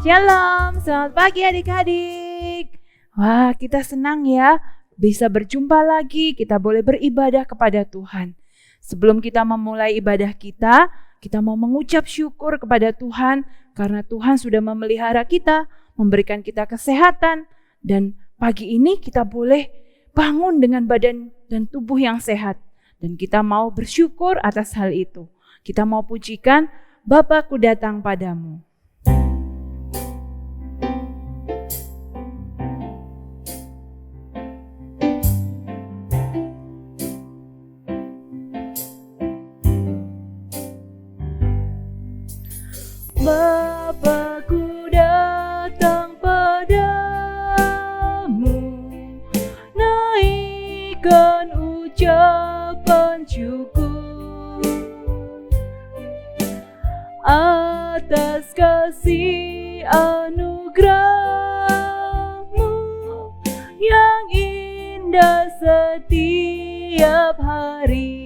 Shalom, selamat pagi adik-adik. Wah, kita senang ya bisa berjumpa lagi, kita boleh beribadah kepada Tuhan. Sebelum kita memulai ibadah kita mau mengucap syukur kepada Tuhan karena Tuhan sudah memelihara kita, memberikan kita kesehatan, dan pagi ini kita boleh bangun dengan badan dan tubuh yang sehat. Dan kita mau bersyukur atas hal itu. Kita mau pujikan, Bapa-Ku datang padamu. Bapa-Ku datang padamu, naikkan ucapan syukur atas kasih anugerah-Mu yang indah setiap hari.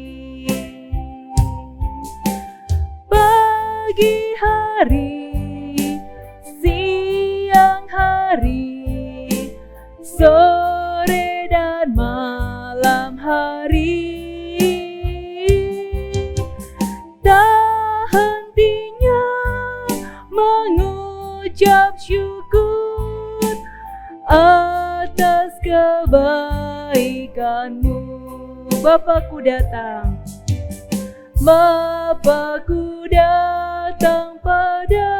Pagi hari, siang hari, sore dan malam hari, tak hentinya mengucap syukur atas kebaikan-Mu. Bapa-Ku datang, Bapa-Ku datang padamu,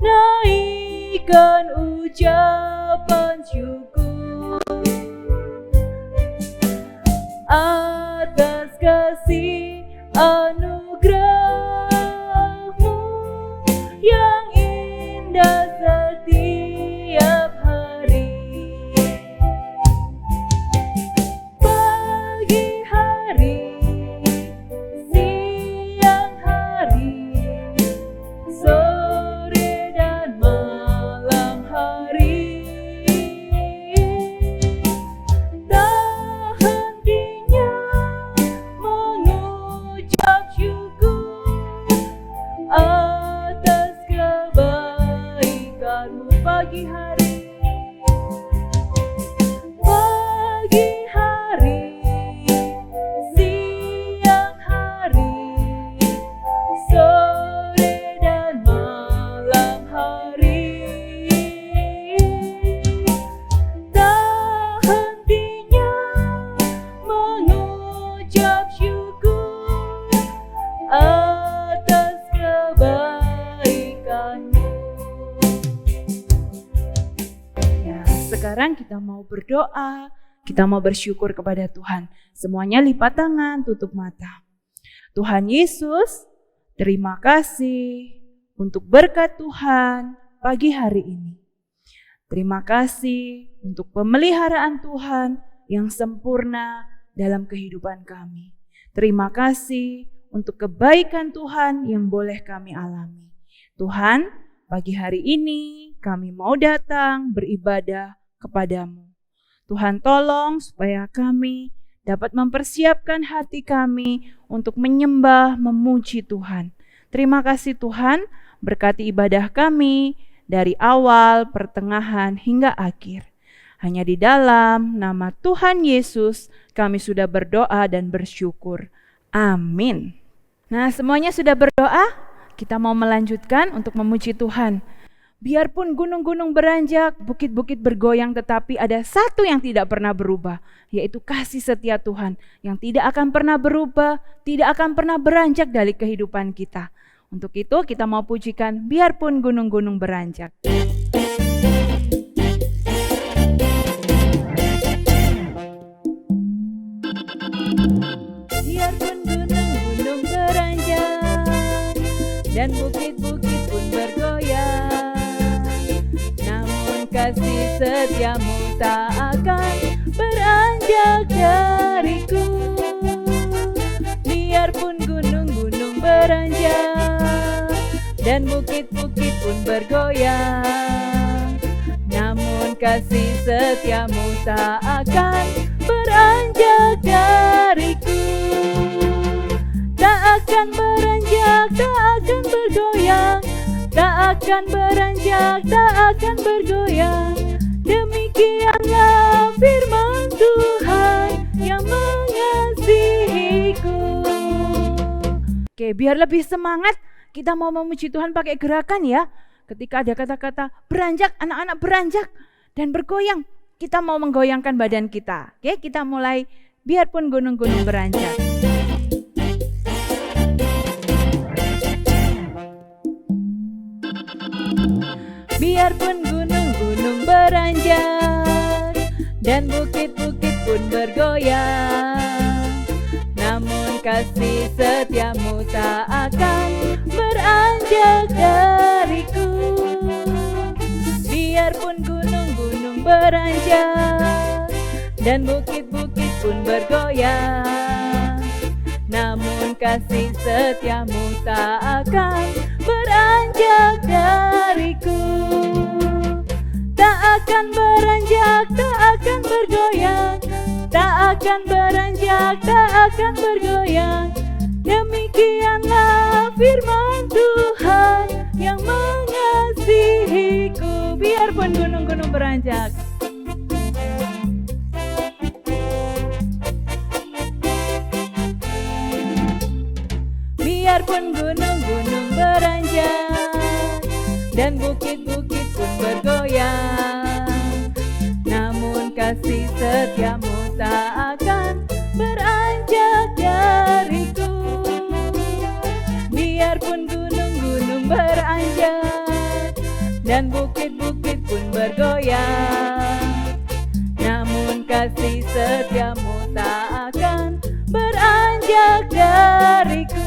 naikkan ucapan syukur atas kasih anugerah-Mu yang indah setiap hari. Pagi hari, siang hari, sore dan malam hari, tak hentinya mengucap syukur atas kebaikan-Mu. Pagi hari, pagi hari, siang hari, sore dan malam hari, tak hentinya mengucap syukur atas kebaikan-Mu. Ya, sekarang kita mau berdoa, kita mau bersyukur kepada Tuhan. Semuanya lipat tangan, tutup mata. Tuhan Yesus, terima kasih untuk berkat Tuhan pagi hari ini. Terima kasih untuk pemeliharaan Tuhan yang sempurna dalam kehidupan kami. Terima kasih untuk kebaikan Tuhan yang boleh kami alami. Tuhan, pagi hari ini kami mau datang beribadah kepadamu. Tuhan, tolong supaya kami dapat mempersiapkan hati kami untuk menyembah, memuji Tuhan. Terima kasih Tuhan, berkati ibadah kami dari awal, pertengahan, hingga akhir. Hanya di dalam nama Tuhan Yesus kami sudah berdoa dan bersyukur. Amin. Nah, semuanya sudah berdoa? Kita mau melanjutkan untuk memuji Tuhan. Biarpun gunung-gunung beranjak, bukit-bukit bergoyang, tetapi ada satu yang tidak pernah berubah, yaitu kasih setia Tuhan yang tidak akan pernah berubah, tidak akan pernah beranjak dari kehidupan kita. Untuk itu kita mau pujikan biarpun gunung-gunung beranjak. Biarpun gunung-gunung beranjak dan bukit-bukit pun bergoyang, namun kasih setiamu tak akan beranjak dariku. Biarpun gunung-gunung beranjak dan bukit-bukit pun bergoyang, namun kasih setiamu tak akan beranjak dariku. Tak akan beranjak, tak akan bergoyang, tak akan beranjak, tak akan bergoyang. Demikianlah firman Tuhan yang mengasihiku. Oke, biar lebih semangat, kita mau memuji Tuhan pakai gerakan ya. Ketika ada kata-kata beranjak, anak-anak beranjak dan bergoyang, kita mau menggoyangkan badan kita. Oke, kita mulai biarpun gunung-gunung beranjak. Biarpun gunung-gunung beranjak dan bukit-bukit pun bergoyang, namun kasih setiamu tak akan beranjak dariku. Biarpun gunung-gunung beranjak dan bukit-bukit pun bergoyang, namun kasih setiamu tak akan beranjak dariku. Tak akan beranjak, tak akan bergoyang, tak akan beranjak, tak akan bergoyang. Demikianlah firman Tuhan yang mengasihiku. Biarpun gunung-gunung beranjak. Biarpun gunung-gunung beranjak dan bukit-bukit pun bergoyang, namun kasih setiamu tak akan beranjak dariku. Biarpun gunung-gunung beranjak dan bukit-bukit pun bergoyang, namun kasih setiamu tak akan beranjak dariku.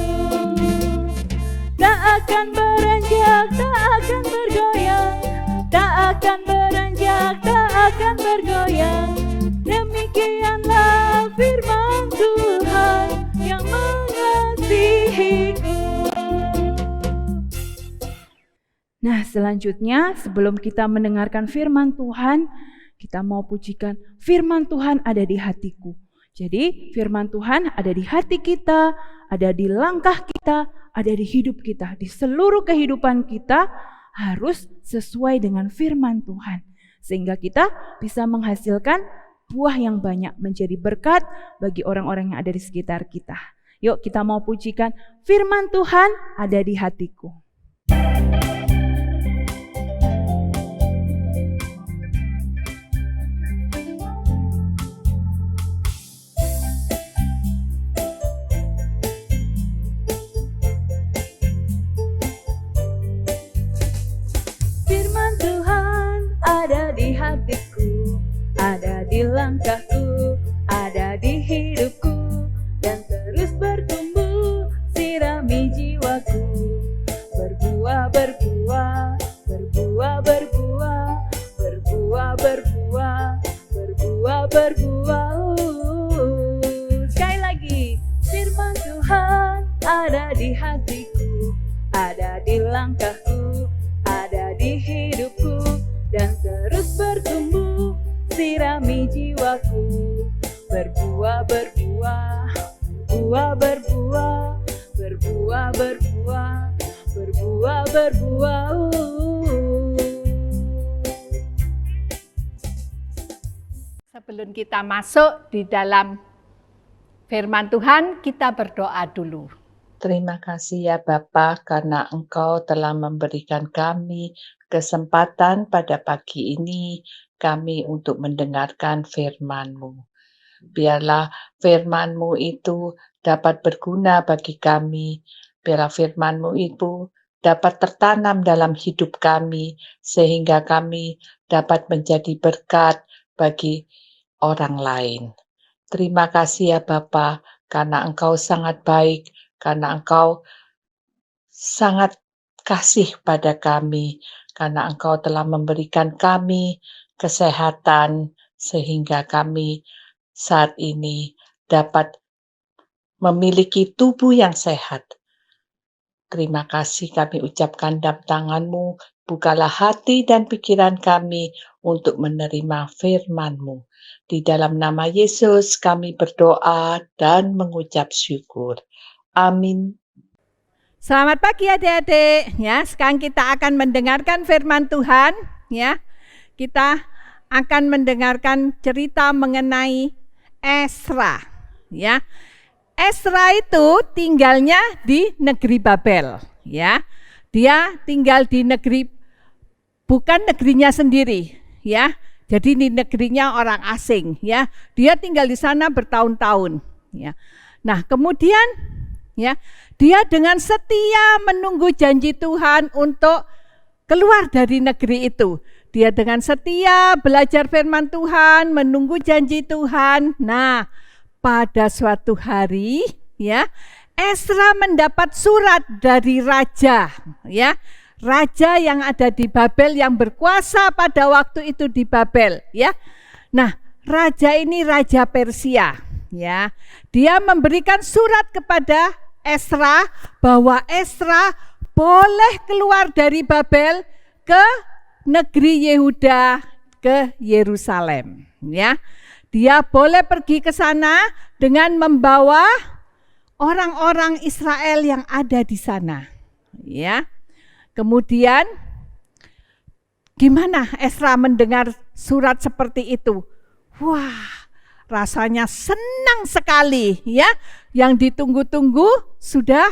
Tak akan beranjak, tak akan bergoyang, tak akan beranjak, tak akan bergoyang. Demikianlah firman Tuhan yang mengasihiku. Nah, selanjutnya sebelum kita mendengarkan firman Tuhan, kita mau pujikan firman Tuhan ada di hatiku. Jadi firman Tuhan ada di hati kita, ada di langkah kita, ada di hidup kita. Di seluruh kehidupan kita harus sesuai dengan firman Tuhan. Sehingga kita bisa menghasilkan buah yang banyak, menjadi berkat bagi orang-orang yang ada di sekitar kita. Yuk kita mau pujikan firman Tuhan ada di hatiku. Ada di hatiku, ada di langkahku, ada di hidupku, dan terus bertumbuh, sirami jiwaku. Berbuah, berbuah, berbuah, berbuah, berbuah, berbuah, berbuah, berbuah. Sekali lagi, firman Tuhan ada di hatiku, ada di langkahku, ada di hidupku, dan terus bertumbuh, sirami jiwaku. Berbuah, berbuah, berbuah, berbuah, berbuah, berbuah, berbuah, berbuah. Sebelum kita masuk di dalam firman Tuhan, kita berdoa dulu. Terima kasih ya Bapa, karena Engkau telah memberikan kami kesempatan pada pagi ini kami untuk mendengarkan firman-Mu. Biarlah firman-Mu itu dapat berguna bagi kami. Biarlah firman-Mu itu dapat tertanam dalam hidup kami, sehingga kami dapat menjadi berkat bagi orang lain. Terima kasih ya Bapa, karena Engkau sangat baik, karena Engkau sangat kasih pada kami, karena Engkau telah memberikan kami kesehatan, sehingga kami saat ini dapat memiliki tubuh yang sehat. Terima kasih kami ucapkan dalam tangan-Mu, bukalah hati dan pikiran kami untuk menerima firman-Mu. Di dalam nama Yesus kami berdoa dan mengucap syukur. Amin. Selamat pagi adik-adik. Ya, sekarang kita akan mendengarkan firman Tuhan. Ya, kita akan mendengarkan cerita mengenai Ezra. Ya, Ezra itu tinggalnya di negeri Babel. Ya, dia tinggal di negeri bukan negerinya sendiri. Ya, jadi di negerinya orang asing. Ya, dia tinggal di sana bertahun-tahun. Ya, nah kemudian ya, dia dengan setia menunggu janji Tuhan untuk keluar dari negeri itu. Dia dengan setia belajar firman Tuhan, menunggu janji Tuhan. Nah, pada suatu hari, ya, Ezra mendapat surat dari raja, ya, raja yang ada di Babel yang berkuasa pada waktu itu di Babel, ya. Nah, raja ini raja Persia, ya. Dia memberikan surat kepada Ezra bahwa Ezra boleh keluar dari Babel ke negeri Yehuda, ke Yerusalem, ya. Dia boleh pergi ke sana dengan membawa orang-orang Israel yang ada di sana, ya. Kemudian gimana Ezra mendengar surat seperti itu? Wah, rasanya senang sekali, ya. Yang ditunggu-tunggu sudah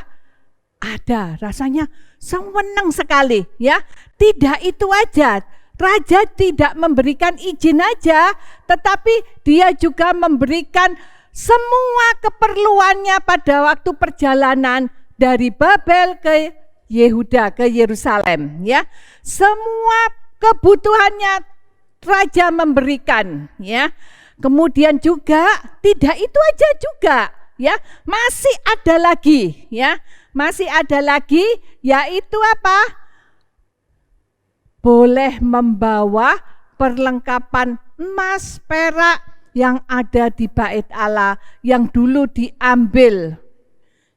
ada, rasanya senang sekali, ya. Tidak itu aja, raja tidak memberikan izin aja, tetapi dia juga memberikan semua keperluannya pada waktu perjalanan dari Babel ke Yehuda, ke Yerusalem, ya. Semua kebutuhannya raja memberikan, ya. Kemudian juga tidak itu aja juga, ya, masih ada lagi, ya, masih ada lagi, yaitu apa? Boleh membawa perlengkapan emas, perak yang ada di bait Allah yang dulu diambil,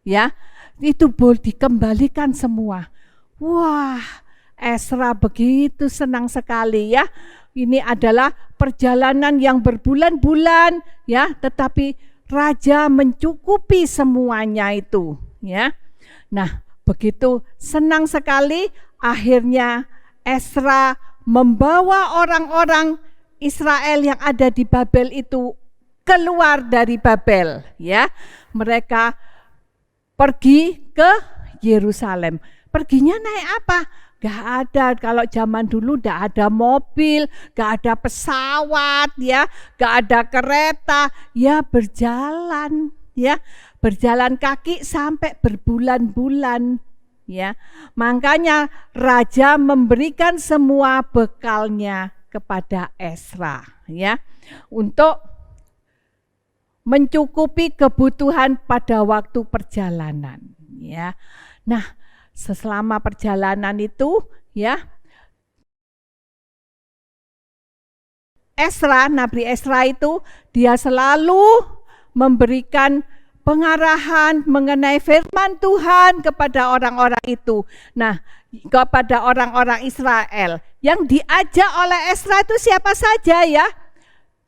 ya, itu boleh dikembalikan semua. Wah, Ezra begitu senang sekali, ya. Ini adalah perjalanan yang berbulan-bulan, ya, tetapi raja mencukupi semuanya itu, ya. Nah, begitu senang sekali, akhirnya Ezra membawa orang-orang Israel yang ada di Babel itu keluar dari Babel, ya. Mereka pergi ke Yerusalem. Perginya naik apa? Gak ada, kalau zaman dulu gak ada mobil, gak ada pesawat, ya, gak ada kereta, ya berjalan, ya, berjalan kaki sampai berbulan-bulan, ya. Makanya raja memberikan semua bekalnya kepada Ezra, ya, untuk mencukupi kebutuhan pada waktu perjalanan, ya. Nah, selama perjalanan itu, ya, Ezra, Nabi Ezra itu dia selalu memberikan pengarahan mengenai firman Tuhan kepada orang-orang itu. Nah, kepada orang-orang Israel yang diajak oleh Ezra itu siapa saja, ya?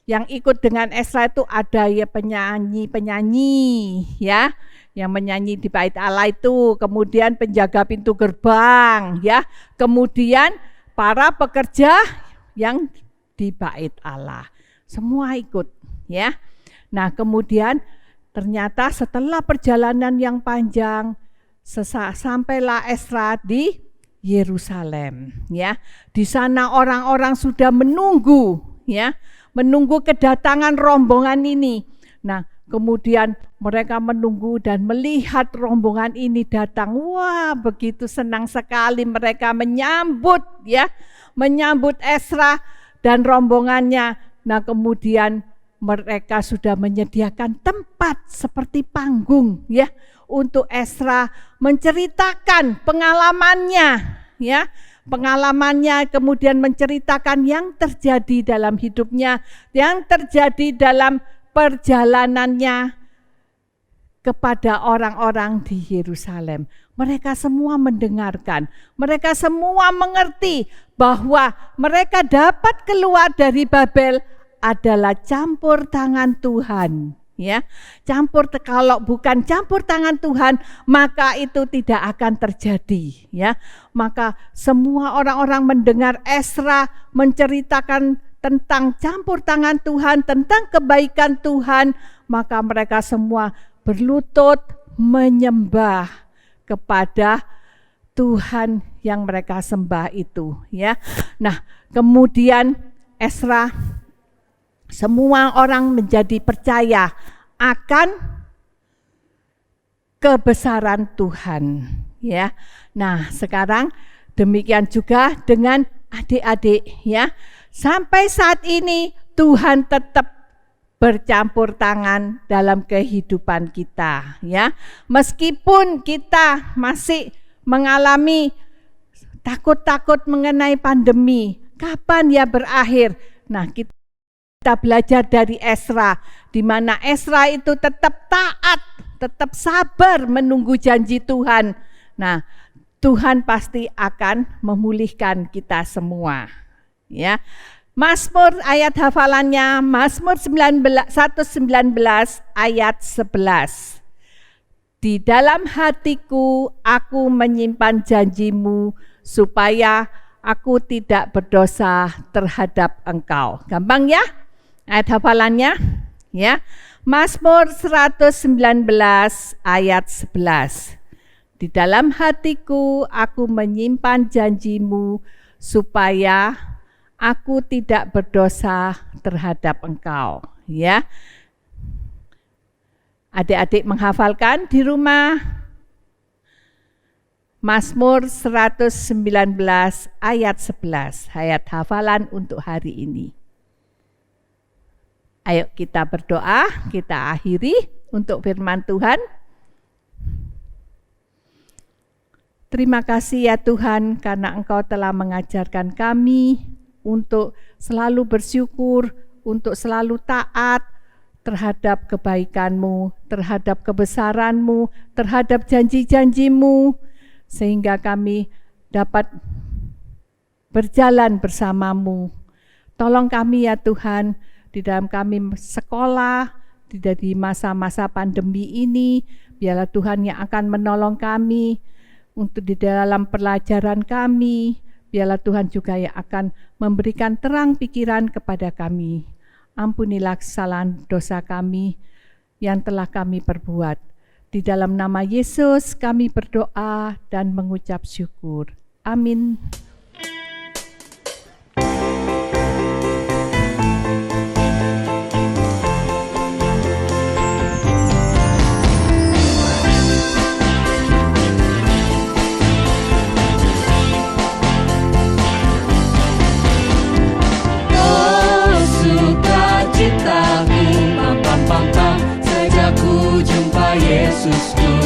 Yang ikut dengan Ezra itu ada ya penyanyi-penyanyi, ya, yang menyanyi di bait Allah itu, kemudian penjaga pintu gerbang, ya, kemudian para pekerja yang di bait Allah, semua ikut, ya. Nah, kemudian ternyata setelah perjalanan yang panjang, sampailah Ezra di Yerusalem, ya. Di sana orang-orang sudah menunggu, ya, menunggu kedatangan rombongan ini. Nah, kemudian mereka menunggu dan melihat rombongan ini datang. Wah, begitu senang sekali mereka menyambut, ya, menyambut Ezra dan rombongannya. Nah, kemudian mereka sudah menyediakan tempat seperti panggung, ya, untuk Ezra menceritakan pengalamannya, ya, pengalamannya, kemudian menceritakan yang terjadi dalam hidupnya, yang terjadi dalam perjalanannya kepada orang-orang di Yerusalem. Mereka semua mendengarkan, mereka semua mengerti bahwa mereka dapat keluar dari Babel adalah campur tangan Tuhan. Ya, kalau bukan campur tangan Tuhan, maka itu tidak akan terjadi. Ya, maka semua orang-orang mendengar Ezra menceritakan tentang campur tangan Tuhan, tentang kebaikan Tuhan, maka mereka semua berlutut menyembah kepada Tuhan yang mereka sembah itu. Ya, nah kemudian Ezra, semua orang menjadi percaya akan kebesaran Tuhan, ya. Nah, sekarang demikian juga dengan adik-adik, ya. Sampai saat ini Tuhan tetap bercampur tangan dalam kehidupan kita, ya. Meskipun kita masih mengalami takut-takut mengenai pandemi, kapan ya berakhir? Nah, kita belajar dari Ezra, di mana Ezra itu tetap taat, tetap sabar menunggu janji Tuhan. Nah, Tuhan pasti akan memulihkan kita semua. Ya, Mazmur ayat hafalannya Mazmur 119 ayat 11. Di dalam hatiku aku menyimpan janjimu supaya aku tidak berdosa terhadap engkau. Gampang ya? Ayat hafalannya, ya. Mazmur 119 ayat 11. Di dalam hatiku aku menyimpan janjimu supaya aku tidak berdosa terhadap engkau, ya. Adik-adik menghafalkan di rumah Mazmur 119 ayat 11, ayat hafalan untuk hari ini. Ayo kita berdoa, kita akhiri untuk firman Tuhan. Terima kasih ya Tuhan, karena Engkau telah mengajarkan kami untuk selalu bersyukur, untuk selalu taat terhadap kebaikan-Mu, terhadap kebesaran-Mu, terhadap janji-janji-Mu, sehingga kami dapat berjalan bersama-Mu. Tolong kami ya Tuhan, di dalam kami sekolah, di masa-masa pandemi ini, biarlah Tuhan yang akan menolong kami untuk di dalam pelajaran kami, biarlah Tuhan juga yang akan memberikan terang pikiran kepada kami. Ampunilah kesalahan dosa kami yang telah kami perbuat. Di dalam nama Yesus kami berdoa dan mengucap syukur. Amin. Yesusku